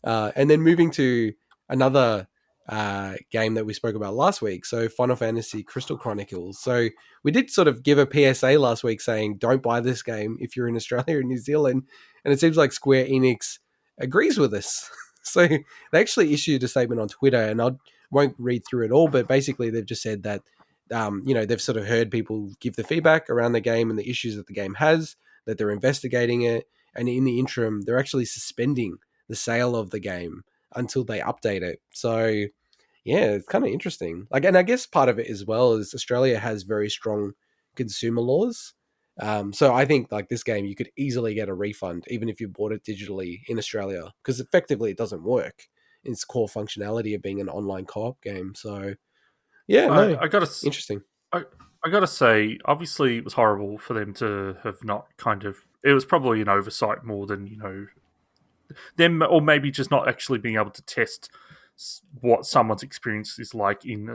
And then moving to another game that we spoke about last week. So Final Fantasy Crystal Chronicles. So we did sort of give a PSA last week saying don't buy this game if you're in Australia and New Zealand. And it seems like Square Enix agrees with us. So they actually issued a statement on Twitter, and I won't read through it all, but basically they've just said that they've sort of heard people give the feedback around the game and the issues that the game has, that they're investigating it, and in the interim, they're actually suspending the sale of the game until they update it. So yeah, it's kind of interesting. Like, and I guess part of it as well is Australia has very strong consumer laws. So I think like this game, you could easily get a refund even if you bought it digitally in Australia, because effectively it doesn't work in its core functionality of being an online co-op game. So yeah, no, I gotta, interesting. I, I gotta say, obviously, it was horrible for them to have not kind of. It was probably an oversight more than them, or maybe just not actually being able to test what someone's experience is like in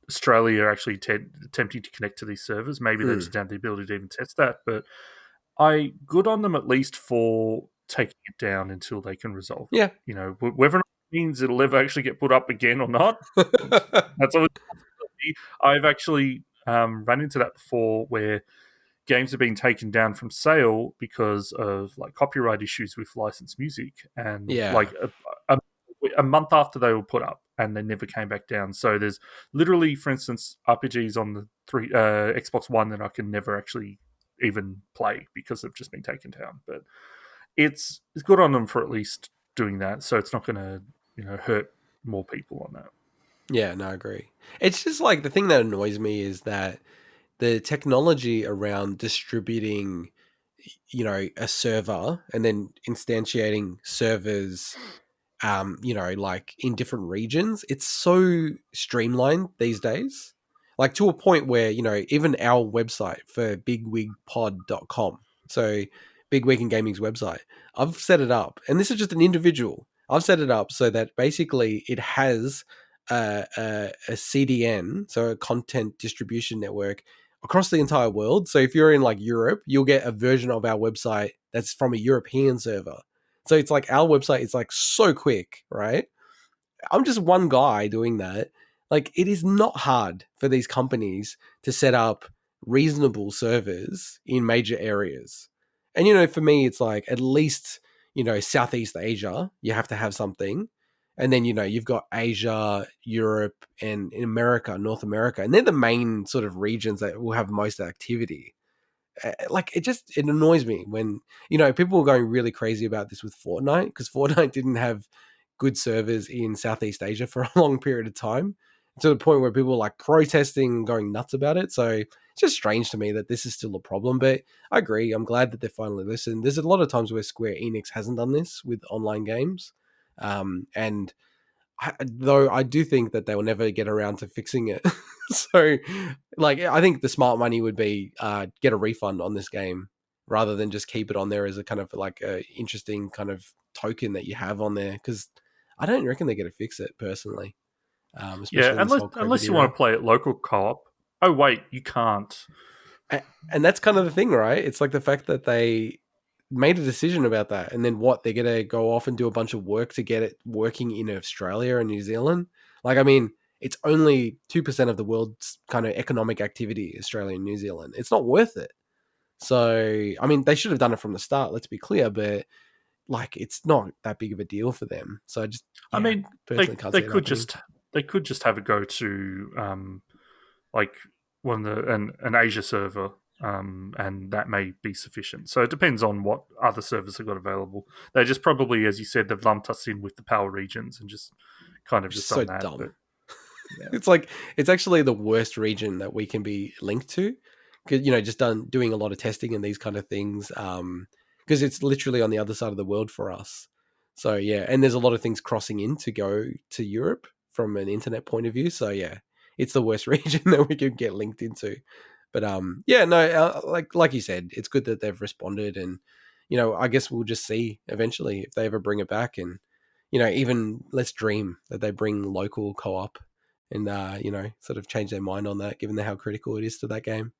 Australia. Actually, attempting to connect to these servers, maybe they just don't have the ability to even test that. But I good on them at least for taking it down until they can resolve it. Yeah. Whether or not it means it'll ever actually get put up again or not, that's always a possibility. I've actually run into that before, where games have been taken down from sale because of like copyright issues with licensed music, and Yeah. like a month after they were put up, and they never came back down. So there's literally, for instance, RPGs on the Xbox One that I can never actually even play because they've just been taken down. But it's good on them for at least doing that, so it's not going to hurt more people on that. Yeah, no, I agree. It's just like the thing that annoys me is that the technology around distributing, a server and then instantiating servers, like in different regions, it's so streamlined these days. Like to a point where, even our website for bigwigpod.com, so Big Wig and Gaming's website, I've set it up, and this is just an individual. I've set it up so that basically it has a CDN, so a content distribution network across the entire world. So if you're in like Europe, you'll get a version of our website that's from a European server. So it's like our website is like so quick, right? I'm just one guy doing that. Like it is not hard for these companies to set up reasonable servers in major areas. And for me it's like at least, Southeast Asia, you have to have something. And then you've got Asia, Europe, and in America, North America, and they're the main sort of regions that will have most activity. Like it annoys me when people were going really crazy about this with Fortnite, because Fortnite didn't have good servers in Southeast Asia for a long period of time, to the point where people were like protesting, going nuts about it. So it's just strange to me that this is still a problem. But I agree. I'm glad that they finally listened. There's a lot of times where Square Enix hasn't done this with online games, and though I do think that they will never get around to fixing it. So, like, I think the smart money would be get a refund on this game rather than just keep it on there as a kind of like a interesting kind of token that you have on there. Because I don't reckon they're going to fix it personally, especially Yeah, in this whole COVID unless you want era. to play it local co-op. Oh wait, you can't. And that's kind of the thing, right? It's like the fact that they made a decision about that, and then what, they're going to go off and do a bunch of work to get it working in Australia and New Zealand. Like, I mean, it's only 2% of the world's kind of economic activity, Australia and New Zealand. It's not worth it. So, I mean, they should have done it from the start, let's be clear, but like, it's not that big of a deal for them. So I just, I yeah, mean, personally can't they see it could happening. just have it go to like one of an Asia server, and that may be sufficient. So it depends on what other servers have got available. They just probably, as you said, they've lumped us in with the power regions and just kind of Which is just so done that. dumb. But yeah, It's like, it's actually the worst region that we can be linked to, because just doing a lot of testing and these kind of things, because it's literally on the other side of the world for us. So yeah, and there's a lot of things crossing in to go to Europe from an internet point of view. So yeah, it's the worst region that we could get linked into. But yeah, no, like you said, it's good that they've responded, and I guess we'll just see eventually if they ever bring it back, and even let's dream that they bring local co-op and sort of change their mind on that, given how critical it is to that game.